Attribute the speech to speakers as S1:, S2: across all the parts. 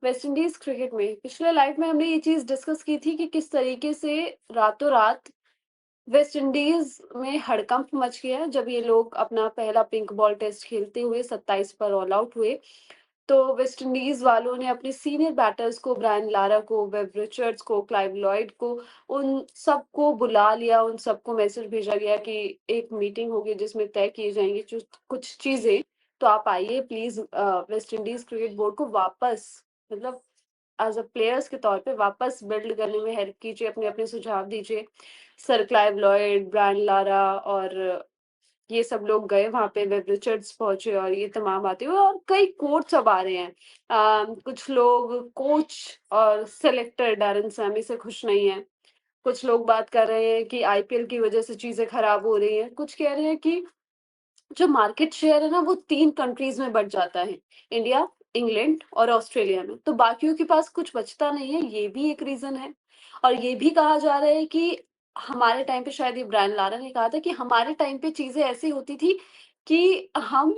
S1: West Indies cricket में पिछले life में हमने ये चीज डिस्कस की थी कि किस तरीके से रातों रात वेस्ट इंडीज में हड़कंप मच गया जब ये लोग अपना पहला पिंक बॉल टेस्ट खेलते हुए 27 पर ऑल आउट हुए। तो वेस्ट इंडीज वालों ने अपने सीनियर बैटर्स को, ब्रायन लारा को, वेब रिचर्ड्स को, क्लाइव लॉयड को, उन सबको बुला लिया, उन सबको मैसेज भेजा गया कि एक मीटिंग होगी जिसमें तय की जाएंगी कुछ चीजें। तो आप आइए please, West Indies cricket board को वापस, मतलब एज अ प्लेयर्स के तौर पे वापस बिल्ड करने में हेल्प कीजिए, अपने अपने सुझाव दीजिए। Sir Clive Lloyd, Brian Lara और ये सब लोग गए वहां पे, वेब रिचर्ड्स पहुंचे और ये तमाम बातें हुई और कई कोट्स अब आ रहे हैं। कुछ लोग कोच और सेलेक्टर डैरेन सैमी से खुश नहीं है। कुछ लोग बात कर रहे हैं कि आईपीएल की वजह से चीजें खराब हो रही हैं। कुछ कह रहे हैं कि जो मार्केट शेयर है ना वो 3 कंट्रीज़ में बँट जाता है, इंडिया, इंग्लैंड और ऑस्ट्रेलिया में, तो बाकियों के पास कुछ बचता नहीं है, ये भी एक रीज़न है। और ये भी कहा जा रहा है कि हमारे टाइम पे, शायद ये ब्रायन लारा ने कहा था कि हमारे टाइम पे चीज़ें ऐसी होती थी कि हम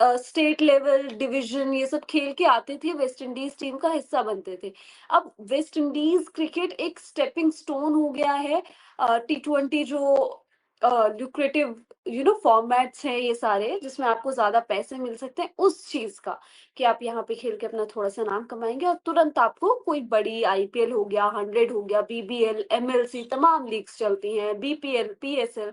S1: स्टेट लेवल, डिवीज़न ये सब खेल के आते थे, वेस्ट इंडीज़ टीम का हिस्सा बनते थे। अब वेस्ट इंडीज़ क्रिकेट एक स्टेपिंग स्टोन हो गया है। टी20 जो ल्यूक्रेटिव फॉर्मेट्स हैं ये सारे, जिसमें आपको ज़्यादा पैसे मिल सकते हैं, उस चीज़ का कि आप यहाँ पे खेल के अपना थोड़ा-सा नाम कमाएँगे और तुरंत आपको कोई बड़ी आईपीएल हो गया, 100 हो गया, बीबीएल, एमएलसी तमाम लीग्स चलती हैं, बीपीएल, पीएसएल,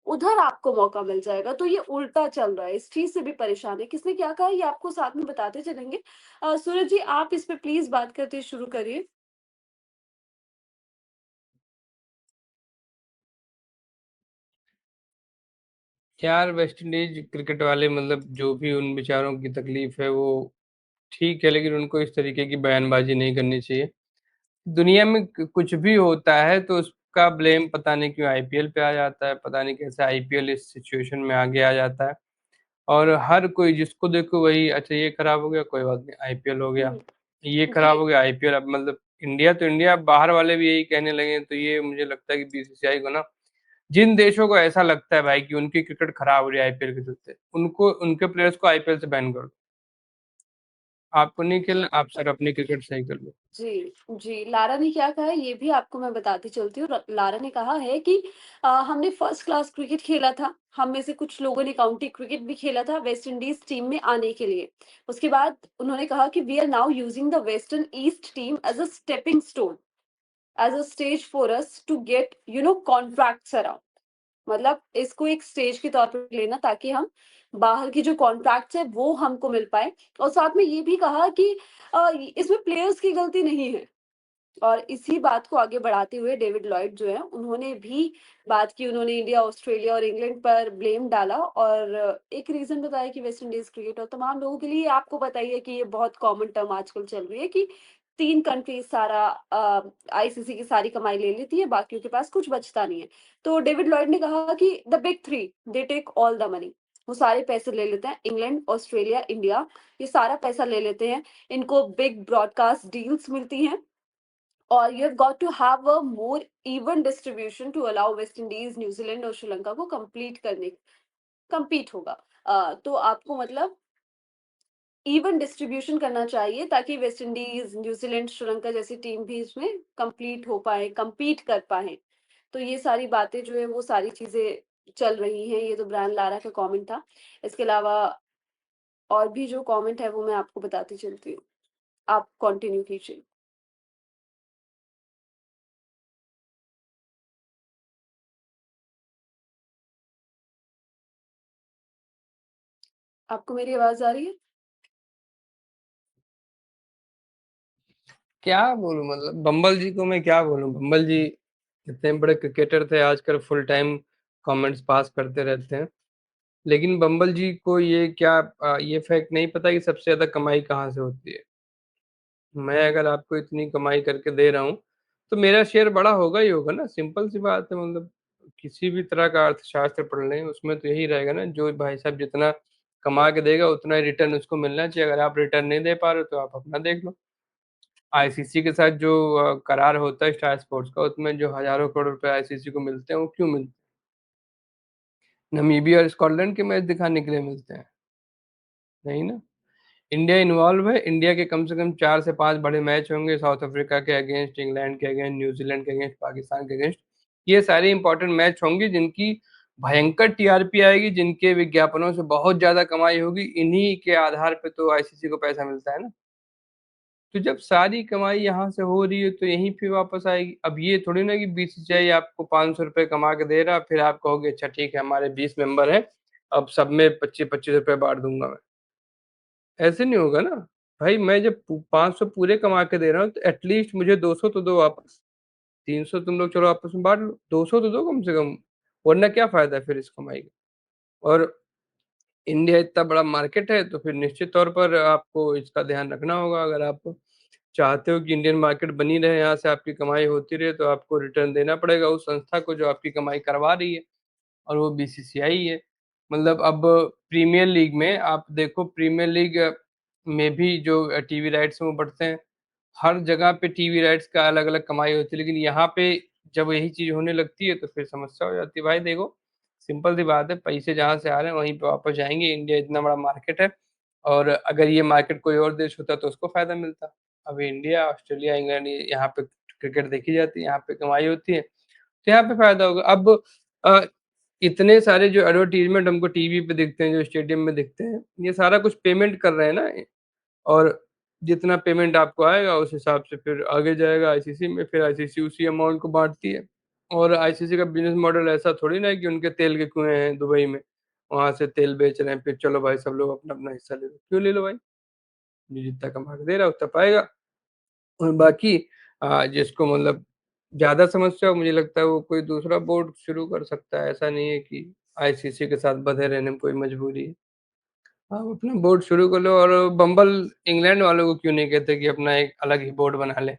S1: उधर आपको मौका मिल जाएगा। तो ये उल्टा चल रहा है, इस चीज़ से भी परेशान है। किसने क्या कहा ये आपको साथ में बताते चलेंगे। सूरज जी, आप इस पे प्लीज़ बात करते शुरू करिए।
S2: यार वेस्ट इंडीज क्रिकेट वाले मतलब जो भी उन बेचारों की तकलीफ है वो ठीक है, लेकिन उनको इस तरीके की बयानबाजी नहीं करनी चाहिए। दुनिया में कुछ भी होता है तो उसका ब्लेम पता नहीं क्यों आईपीएल पे आ जाता है, पता नहीं कैसे आईपीएल इस सिचुएशन में आगे आ जाता है। और हर कोई जिसको देखो वही, अच्छा ये खराब हो गया कोई बात नहीं, आईपीएल हो गया,
S1: हुँ,
S2: ये
S1: जी।
S2: खराब हो गया आईपीएल। अब मतलब इंडिया तो इंडिया, बाहर वाले भी यही कहने लगे हैं। तो ये मुझे लगता है कि बीसीसीआई को ना, जिन देशों को ऐसा लगता है भाई कि उनकी क्रिकेट खराब हो रही है आईपीएल के चलते, उनको उनके प्लेयर्स को आईपीएल से बैन कर दो। आपको नहीं खेलना, आप सर अपनी क्रिकेट सही कर लो।
S1: जी, जी, लारा ने क्या कहा है ये भी आपको मैं बताती चलती हूँ। र लारा ने कहा है कि हमने फर्स्ट क्लास क्रिकेट खेला था, हम में से कुछ लोगों ने काउंटी क्रिकेट भी खेला था वेस्ट इंडीज़ टीम में आने के लिए। उसके बाद उन्होंने कहा कि we are now using the western east team as a stepping stone, as a stage for us to get contracts around. मतलब इसको एक स्टेज के तौर पे लेना ताकि हम बाहर की जो कॉन्ट्रैक्ट्स है वो हमको मिल पाए। और साथ में ये भी कहा कि इसमें प्लेयर्स की गलती नहीं है। और इसी बात को आगे बढ़ाते हुए डेविड लॉयड जो है उन्होंने भी बात की, उन्होंने इंडिया, ऑस्ट्रेलिया और इंग्लैंड पर ब्लेम डाला और एक रीजन बताया कि वेस्ट इंडीज क्रिकेट और तमाम लोगों के लिए, आपको बताइए कि ये बहुत कॉमन टर्म आजकल चल रही है कि 3 कंट्रीज सारा आईसीसी की सारी कमाई ले लेती है, बाकियों के पास कुछ बचता नहीं है। तो डेविड लॉयड ने कहा कि the big three they take all the money, वो सारे पैसे ले लेते हैं, इंग्लैंड, ऑस्ट्रेलिया, इंडिया, ये सारा पैसा ले लेते हैं। इनको बिग ब्रॉडकास्ट डील्स मिलती हैं और you've got to have a more even distribution to allow West Indies, New Zealand और श्रीलंका को कंपीट होगा। तो आपको मतलब इवन डिस्ट्रीब्यूशन करना चाहिए ताकि वेस्ट इंडीज, न्यूजीलैंड, श्रीलंका जैसी टीम भी इसमें कंप्लीट हो पाए, compete कर पाए। तो ये सारी बातें जो है वो सारी चीजें चल रही हैं। ये तो ब्रायन लारा का कमेंट था। इसके अलावा और भी जो कमेंट है वो मैं आपको बताती चलती हूँ। आप कंटिन्यू कीजिए। आपको मेरी आवाज आ रही है?
S2: क्या बोलूं, मतलब बम्बल जी को मैं क्या बोलूं। बम्बल जी इतने बड़े क्रिकेटर थे, आजकल फुल टाइम कमेंट्स पास करते रहते हैं। लेकिन बम्बल जी को ये क्या, ये फैक्ट नहीं पता कि सबसे ज्यादा कमाई कहाँ से होती है। मैं अगर आपको इतनी कमाई करके दे रहा हूँ तो मेरा शेयर बड़ा होगा ही होगा ना, सिंपल सी बात है। मतलब किसी भी तरह का अर्थशास्त्र पढ़ लें उसमें तो यही रहेगा ना, जो भाई साहब जितना कमा के देगा उतना ही रिटर्न उसको मिलना चाहिए। अगर आप रिटर्न नहीं दे पा रहे हो तो आप अपना देख लो। आईसीसी के साथ जो करार होता है स्टार स्पोर्ट्स का, उसमें जो हजारों करोड़ रुपए आईसीसी को मिलते हैं वो क्यों मिलते हैं? नमीबिया और स्कॉटलैंड के मैच दिखाने के लिए मिलते हैं? नहीं ना। इंडिया इन्वॉल्व है, इंडिया के कम से कम 4 से 5 बड़े मैच होंगे, साउथ अफ्रीका के अगेंस्ट, इंग्लैंड के अगेंस्ट, न्यूजीलैंड के अगेंस्ट, पाकिस्तान के अगेंस्ट। ये सारे इंपॉर्टेंट मैच होंगे जिनकी भयंकर टीआरपी आएगी, जिनके विज्ञापनों से बहुत ज्यादा कमाई होगी, इन्हीं के आधार पे तो आईसीसी को पैसा मिलता है ना। तो जब सारी कमाई यहाँ से हो रही है तो यहीं पे वापस आएगी। अब ये थोड़ी ना कि बीसीसीआई आपको 500 रुपये कमा के दे रहा, फिर आप कहोगे अच्छा ठीक है हमारे 20 मेंबर हैं, अब सब में 25-25 रुपये बांट दूंगा मैं। ऐसे नहीं होगा ना भाई। मैं जब 500 पूरे कमा के दे रहा हूँ तो एटलीस्ट मुझे 200 तो दो वापस। 300 तुम लोग चलो आपस में बांट लो, 200 तो दो कम से कम। वरना क्या फायदा है फिर इस कमाई का। और इंडिया इतना बड़ा मार्केट है तो फिर निश्चित तौर पर आपको इसका ध्यान रखना होगा। अगर आप चाहते हो कि इंडियन मार्केट बनी रहे, यहाँ से आपकी कमाई होती रहे, तो आपको रिटर्न देना पड़ेगा उस संस्था को जो आपकी कमाई करवा रही है, और वो बीसीसीआई है। मतलब अब प्रीमियर लीग में आप देखो, प्रीमियर लीग में भी जो टीवी राइट्स हैं वो बढ़ते हैं। हर जगह पे टीवी राइट्स का अलग अलग कमाई होती है, लेकिन यहाँ पे जब यही चीज होने लगती है तो फिर समस्या हो जाती है। भाई देखो, सिंपल सी बात है, पैसे जहाँ से आ रहे हैं वहीं पे वापस जाएंगे। इंडिया इतना बड़ा मार्केट है, और अगर ये मार्केट कोई और देश होता तो उसको फायदा मिलता। अब इंडिया, ऑस्ट्रेलिया, इंग्लैंड, यहाँ पे क्रिकेट देखी जाती है, यहाँ पे कमाई होती है, तो यहाँ पे फायदा होगा। अब अ, इतने सारे जो एडवर्टीजमेंट हमको टीवी पे दिखते हैं, जो स्टेडियम में दिखते हैं, ये सारा कुछ पेमेंट कर रहे हैं ना। और जितना पेमेंट आपको आएगा उस हिसाब से फिर आगे जाएगा आईसीसी में, फिर आईसीसी उसी अमाउंट को बांटती है। और आईसीसी का बिजनेस मॉडल ऐसा थोड़ी ना है कि उनके तेल के कुएं हैं दुबई में, वहां से तेल बेच रहे हैं, फिर चलो भाई सब लोग अपना अपना हिस्सा ले लो। क्यों ले लो भाई, जो जितना कमा के दे रहा है उतना पाएगा। और बाकी जिसको मतलब ज्यादा समस्या हो, मुझे लगता है वो कोई दूसरा बोर्ड शुरू कर सकता है। ऐसा नहीं है कि आईसीसी के साथ बधे रहने में कोई मजबूरी है। आप अपना बोर्ड शुरू कर लो। और बम्बल इंग्लैंड वालों को क्यों नहीं कहते कि अपना एक अलग ही बोर्ड बना ले,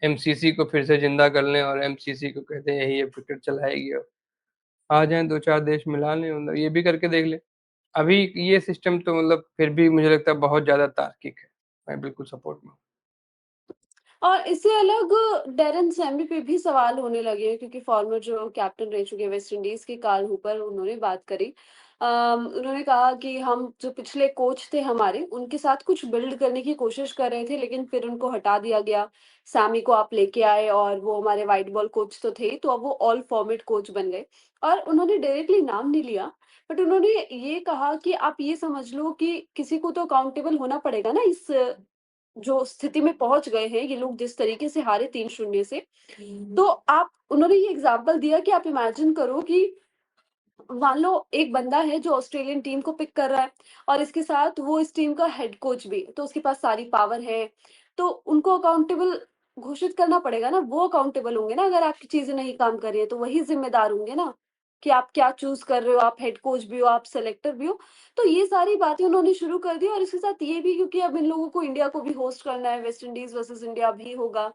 S2: एमसीसी को फिर से जिंदा कर लें, और एमसीसी को कहते हैं यही है क्रिकेट चलाएगी, और आ जाएं 2-4 देश मिला लें, मतलब ये भी करके देख ले। अभी ये सिस्टम तो मतलब फिर भी मुझे लगता है बहुत ज्यादा तार्किक है। मैं बिल्कुल सपोर्ट में हूँ।
S1: और इससे अलग डेरेन सैमी पे भी सवाल होने लगे हैं, क्योंकि फॉर्मर जो कैप्टन रह चुके हैं वेस्ट इंडीज के, कार्ल हूपर, उन्होंने बात करी। उन्होंने कहा कि हम जो पिछले कोच थे हमारे, उनके साथ कुछ बिल्ड करने की कोशिश कर रहे थे, लेकिन फिर उनको हटा दिया गया। सैमी को आप लेके आए और वो हमारे वाइट बॉल कोच तो थे, तो अब वो ऑल फॉर्मेट कोच बन गए। और उन्होंने डायरेक्टली नाम नहीं लिया, बट उन्होंने ये कहा कि आप ये समझ लो कि किसी को तो अकाउंटेबल होना पड़ेगा ना, इस जो स्थिति में पहुंच गए हैं ये लोग, जिस तरीके से हारे 3-0 से। तो आप, उन्होंने ये एग्जांपल दिया कि आप इमेजिन करो कि मान लो एक बंदा है जो ऑस्ट्रेलियन टीम को पिक कर रहा है, और इसके साथ वो इस टीम का हेड कोच भी है, तो उसके पास सारी पावर है। तो उनको अकाउंटेबल घोषित करना पड़ेगा ना, वो अकाउंटेबल होंगे ना, अगर आपकी चीजें नहीं काम कर रही है तो वही जिम्मेदार होंगे ना, कि आप क्या चूज कर रहे हो, आप हेड कोच भी हो, आप सेलेक्टर भी हो। तो ये सारी बातें उन्होंने शुरू कर दी, और इसके साथ ये भी, क्योंकि अब इन लोगों को इंडिया को भी होस्ट करना है, वेस्ट इंडीज वर्सेस इंडिया भी होगा,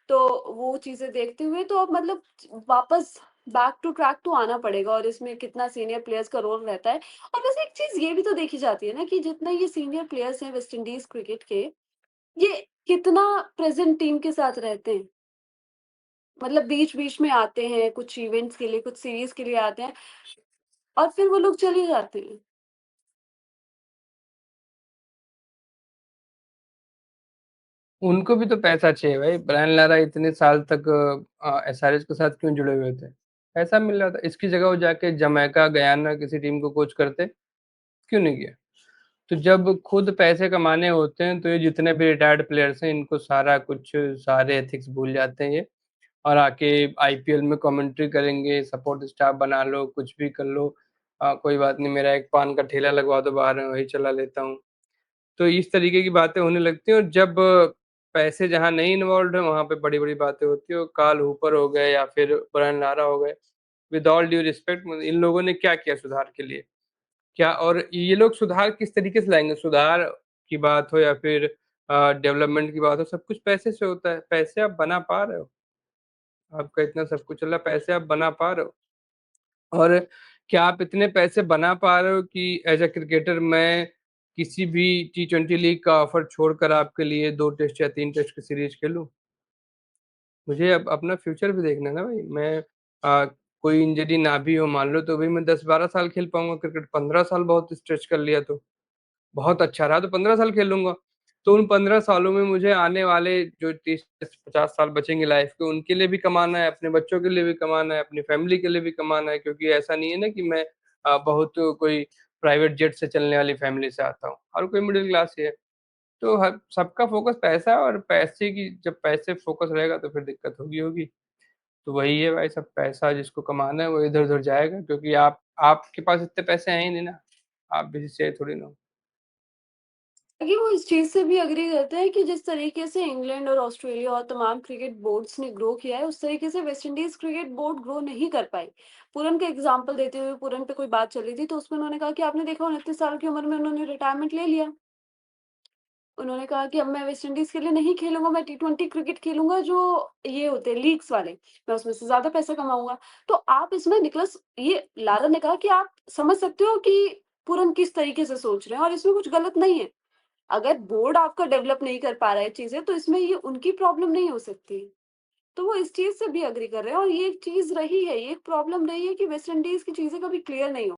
S1: तो वो चीज़ें देखते हुए तो अब मतलब वापस बैक टू ट्रैक तो आना पड़ेगा, और इसमें कितना सीनियर प्लेयर्स का रोल रहता है। और वैसे एक चीज़ ये भी तो देखी जाती है ना कि जितना ये सीनियर प्लेयर्स हैं वेस्ट इंडीज क्रिकेट के, ये कितना प्रेजेंट टीम के साथ रहते हैं। मतलब बीच-बीच में आते हैं, कुछ इवेंट्स के लिए, कुछ सीरीज़ के लिए आते हैं, और फिर वो लोग चले जाते हैं।
S2: उनको भी तो पैसा चाहिए भाई। ब्रायन लारा इतने साल तक एसआरएच के साथ क्यों जुड़े हुए थे? पैसा मिल रहा था। इसकी जगह वो जाके जमैका, गयाना किसी टीम को कोच करते, क्यों नहीं किया? तो जब खुद पैसे कमाने होते हैं तो ये जितने भी रिटायर्ड प्लेयर्स हैं इनको सारा कुछ, सारे एथिक्स भूल जाते हैं ये, और आके आईपीएल में कमेंट्री करेंगे, सपोर्ट स्टाफ बना लो, कुछ भी कर लो, कोई बात नहीं, मेरा एक पान का ठेला लगवा दो बाहर में, वही चला लेता हूँ। तो इस तरीके की बातें होने लगती हैं। और जब पैसे जहाँ नहीं इन्वॉल्व है वहां पे बड़ी बड़ी बातें होती है। और कार्ल हूपर हो गए या फिर ब्रायन लारा हो गए, विद ऑल ड्यू रिस्पेक्ट, इन लोगों ने क्या किया सुधार के लिए? क्या, और ये लोग सुधार किस तरीके से लाएंगे? सुधार की बात हो या फिर डेवलपमेंट की बात हो, सब कुछ पैसे से होता है। पैसे आप बना पा रहे हो? आपका इतना सब कुछ चल रहा है, पैसे आप बना पा रहे हो? और क्या आप इतने पैसे बना पा रहे हो कि एज अ क्रिकेटर मैं किसी भी T20 लीग का ऑफर छोड़कर आपके लिए 2 टेस्ट या 3 टेस्ट की सीरीज खेलूं? मुझे अब अपना फ्यूचर भी देखना है ना भाई। मैं कोई इंजरी ना भी हो मान लो, तो भी मैं 10-12 साल खेल पाऊंगा क्रिकेट। 15 साल बहुत स्ट्रेच कर लिया तो। बहुत अच्छा रहा तो 15 साल खेल लूँगा। तो उन 15 सालों में मुझे आने वाले जो 30-50 साल बचेंगे लाइफ के, उनके लिए भी कमाना है, अपने बच्चों के लिए भी कमाना है, अपनी फैमिली के लिए भी कमाना है, क्योंकि ऐसा नहीं है ना कि मैं बहुत कोई प्राइवेट जेट से चलने वाली फैमिली से आता हूँ, हर कोई मिडिल क्लास ही है। तो हर सबका फोकस पैसा है, और पैसे की जब पैसे फोकस रहेगा तो फिर दिक्कत होगी। तो वही है भाई, सब पैसा जिसको कमाना है वो इधर उधर जाएगा, क्योंकि आप आपके पास इतने पैसे हैं ही नहीं ना, आप बीसीसीआई थोड़ी ना हो।
S1: देखिए, वो इस चीज़ से भी एग्री करते हैं कि जिस तरीके से इंग्लैंड और ऑस्ट्रेलिया और तमाम क्रिकेट बोर्ड्स ने ग्रो किया है, उस तरीके से West Indies cricket board grow नहीं कर पाई। पूरन का एग्ज़ाम्पल देते हुए, पूरन पे कोई बात चल रही थी, तो उसमें उन्होंने कहा कि आपने देखा 29 साल की उम्र में उन्होंने रिटायरमेंट ले लिया। उन्होंने कहा कि अब मैं वेस्ट इंडीज़ के लिए नहीं खेलूँगा, मैं टी20 क्रिकेट खेलूँगा जो ये होते हैं लीग्स वाले, मैं उसमें से ज़्यादा पैसा कमाऊँगा। तो आप इसमें निकोलस ये लारा ने कहा कि आप समझ सकते हो कि पूरन किस तरीके से सोच रहे हैं और इसमें कुछ गलत नहीं है। अगर बोर्ड आपका डेवलप नहीं कर पा रहा है चीज़ें, तो इसमें ये उनकी प्रॉब्लम नहीं हो सकती। तो वो इस चीज़ से भी एग्री कर रहे हैं और ये एक चीज़ रही है, ये एक प्रॉब्लम रही है कि वेस्ट इंडीज़ की चीज़ें कभी क्लियर नहीं हो